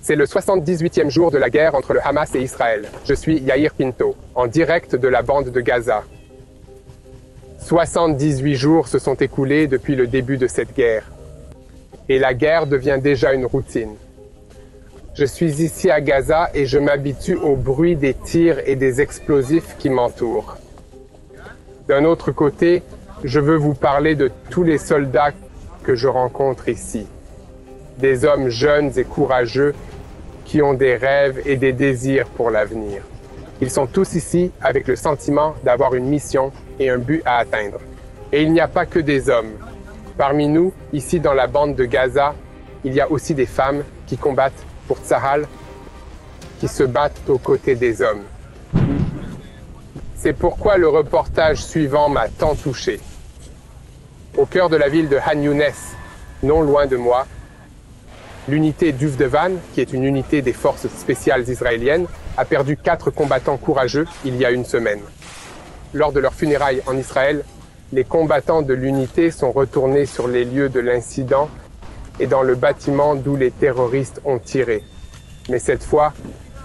C'est le 78e jour de la guerre entre le Hamas et Israël. Je suis Yair Pinto, en direct de la bande de Gaza. 78 jours se sont écoulés depuis le début de cette guerre. Et la guerre devient déjà une routine. Je suis ici à Gaza et je m'habitue au bruit des tirs et des explosifs qui m'entourent. D'un autre côté, je veux vous parler de tous les soldats que je rencontre ici. Des hommes jeunes et courageux qui ont des rêves et des désirs pour l'avenir. Ils sont tous ici avec le sentiment d'avoir une mission et un but à atteindre. Et il n'y a pas que des hommes. Parmi nous, ici dans la bande de Gaza, il y a aussi des femmes qui combattent pour Tsahal, qui se battent aux côtés des hommes. C'est pourquoi le reportage suivant m'a tant touché. Au cœur de la ville de Han Younes, non loin de moi, l'unité d'Uvdevan, qui est une unité des forces spéciales israéliennes, a perdu 4 combattants courageux il y a une semaine. Lors de leurs funérailles en Israël, les combattants de l'unité sont retournés sur les lieux de l'incident et dans le bâtiment d'où les terroristes ont tiré. Mais cette fois,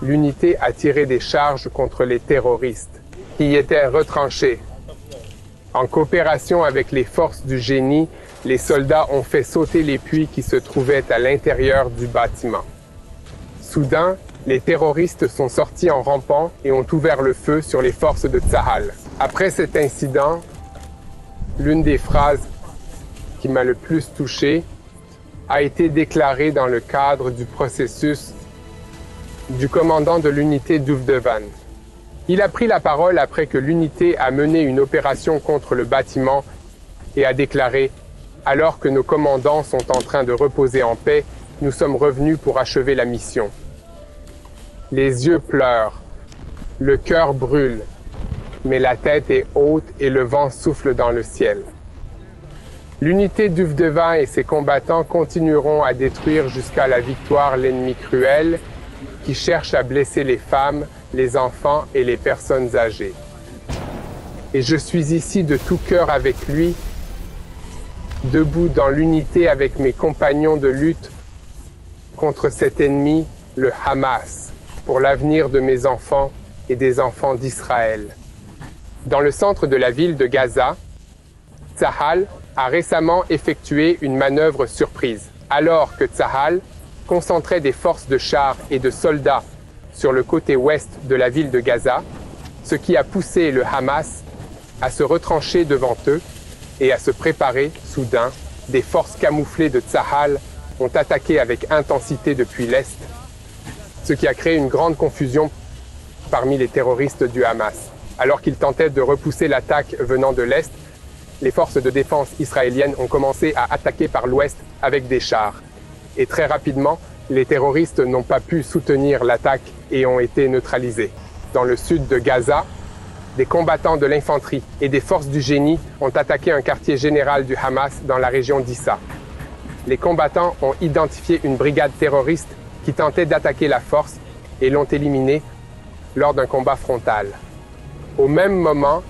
l'unité a tiré des charges contre les terroristes, qui y étaient retranchés. En coopération avec les forces du génie, les soldats ont fait sauter les puits qui se trouvaient à l'intérieur du bâtiment. Soudain, les terroristes sont sortis en rampant et ont ouvert le feu sur les forces de Tsahal. Après cet incident, l'une des phrases qui m'a le plus touché a été déclarée dans le cadre du processus du commandant de l'unité d'Uvdevan. Il a pris la parole après que l'unité a mené une opération contre le bâtiment et a déclaré « Alors que nos commandants sont en train de reposer en paix, nous sommes revenus pour achever la mission. » Les yeux pleurent, le cœur brûle, mais la tête est haute et le vent souffle dans le ciel. L'unité d'Uvdevan et ses combattants continueront à détruire jusqu'à la victoire l'ennemi cruel qui cherche à blesser les femmes, les enfants et les personnes âgées. Et je suis ici de tout cœur avec lui, debout dans l'unité avec mes compagnons de lutte contre cet ennemi, le Hamas, pour l'avenir de mes enfants et des enfants d'Israël. Dans le centre de la ville de Gaza, Tsahal a récemment effectué une manœuvre surprise. Alors que Tsahal concentrait des forces de chars et de soldats sur le côté ouest de la ville de Gaza, ce qui a poussé le Hamas à se retrancher devant eux et à se préparer, soudain, des forces camouflées de Tsahal ont attaqué avec intensité depuis l'Est, ce qui a créé une grande confusion parmi les terroristes du Hamas. Alors qu'ils tentaient de repousser l'attaque venant de l'Est, les forces de défense israéliennes ont commencé à attaquer par l'Ouest avec des chars. Et très rapidement, les terroristes n'ont pas pu soutenir l'attaque et ont été neutralisés. Dans le sud de Gaza, des combattants de l'infanterie et des forces du génie ont attaqué un quartier général du Hamas dans la région d'Issa. Les combattants ont identifié une brigade terroriste qui tentait d'attaquer la force et l'ont éliminée lors d'un combat frontal. Au même moment,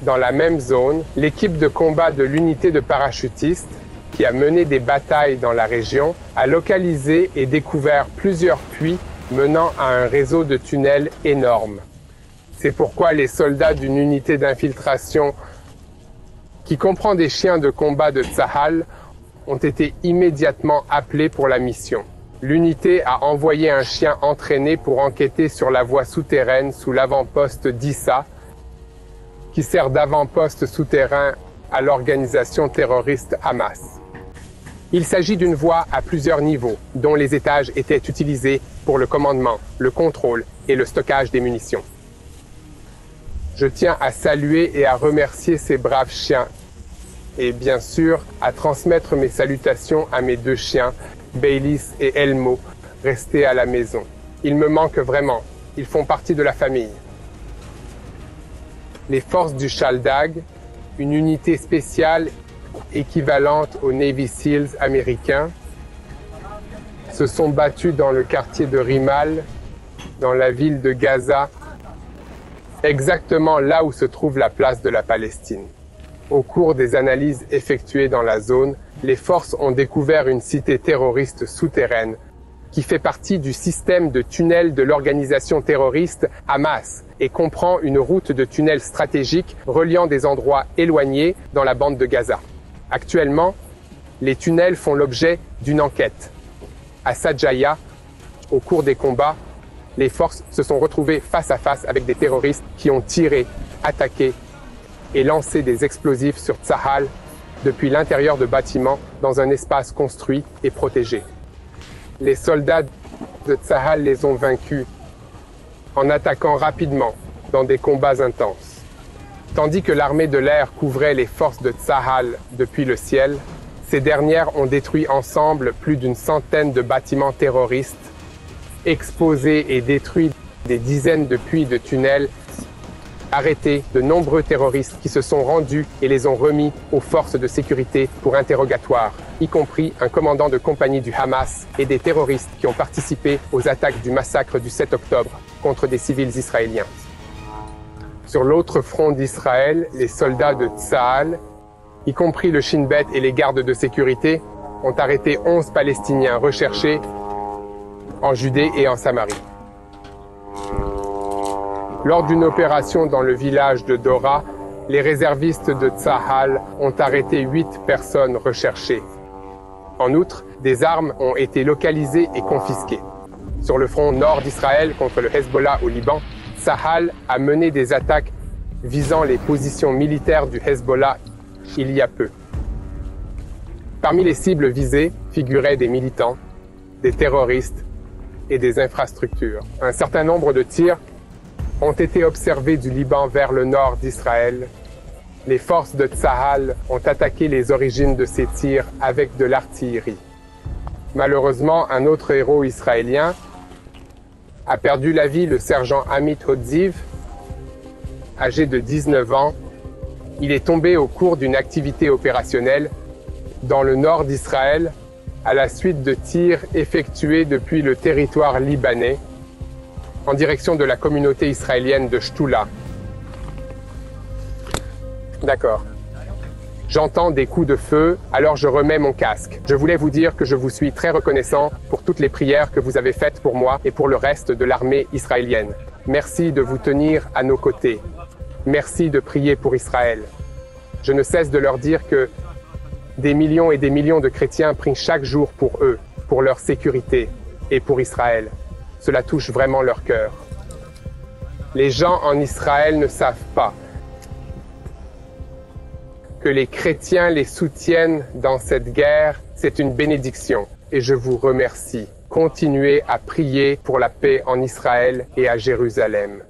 dans la même zone, l'équipe de combat de l'unité de parachutistes, qui a mené des batailles dans la région, a localisé et découvert plusieurs puits menant à un réseau de tunnels énorme. C'est pourquoi les soldats d'une unité d'infiltration qui comprend des chiens de combat de Tsahal ont été immédiatement appelés pour la mission. L'unité a envoyé un chien entraîné pour enquêter sur la voie souterraine sous l'avant-poste d'Issa, qui sert d'avant-poste souterrain à l'organisation terroriste Hamas. Il s'agit d'une voie à plusieurs niveaux, dont les étages étaient utilisés pour le commandement, le contrôle et le stockage des munitions. Je tiens à saluer et à remercier ces braves chiens et bien sûr à transmettre mes salutations à mes 2 chiens, Bailis et Elmo, restés à la maison. Ils me manquent vraiment, ils font partie de la famille. Les forces du Shaldag, une unité spéciale équivalente aux Navy Seals américains, se sont battus dans le quartier de Rimal, dans la ville de Gaza, exactement là où se trouve la place de la Palestine. Au cours des analyses effectuées dans la zone, les forces ont découvert une cité terroriste souterraine qui fait partie du système de tunnels de l'organisation terroriste Hamas et comprend une route de tunnels stratégique reliant des endroits éloignés dans la bande de Gaza. Actuellement, les tunnels font l'objet d'une enquête. À Sajaya, au cours des combats, les forces se sont retrouvées face à face avec des terroristes qui ont tiré, attaqué et lancé des explosifs sur Tsahal depuis l'intérieur de bâtiments dans un espace construit et protégé. Les soldats de Tsahal les ont vaincus en attaquant rapidement dans des combats intenses. Tandis que l'armée de l'air couvrait les forces de Tsahal depuis le ciel, ces dernières ont détruit ensemble plus d'une centaine de bâtiments terroristes, exposé et détruit des dizaines de puits de tunnels, arrêté de nombreux terroristes qui se sont rendus et les ont remis aux forces de sécurité pour interrogatoire, y compris un commandant de compagnie du Hamas et des terroristes qui ont participé aux attaques du massacre du 7 octobre contre des civils israéliens. Sur l'autre front d'Israël, les soldats de Tsahal, y compris le Shin Bet et les gardes de sécurité, ont arrêté 11 Palestiniens recherchés en Judée et en Samarie. Lors d'une opération dans le village de Dora, les réservistes de Tsahal ont arrêté 8 personnes recherchées. En outre, des armes ont été localisées et confisquées. Sur le front nord d'Israël contre le Hezbollah au Liban, Tsahal a mené des attaques visant les positions militaires du Hezbollah il y a peu. Parmi les cibles visées figuraient des militants, des terroristes et des infrastructures. Un certain nombre de tirs ont été observés du Liban vers le nord d'Israël. Les forces de Tsahal ont attaqué les origines de ces tirs avec de l'artillerie. Malheureusement, un autre héros israélien a perdu la vie, le sergent Amit Hodziv, âgé de 19 ans. Il est tombé au cours d'une activité opérationnelle dans le nord d'Israël à la suite de tirs effectués depuis le territoire libanais en direction de la communauté israélienne de Shtoula. D'accord. J'entends des coups de feu, alors je remets mon casque. Je voulais vous dire que je vous suis très reconnaissant pour toutes les prières que vous avez faites pour moi et pour le reste de l'armée israélienne. Merci de vous tenir à nos côtés. Merci de prier pour Israël. Je ne cesse de leur dire que des millions et des millions de chrétiens prient chaque jour pour eux, pour leur sécurité et pour Israël. Cela touche vraiment leur cœur. Les gens en Israël ne savent pas que les chrétiens les soutiennent dans cette guerre. C'est une bénédiction et je vous remercie. Continuez à prier pour la paix en Israël et à Jérusalem.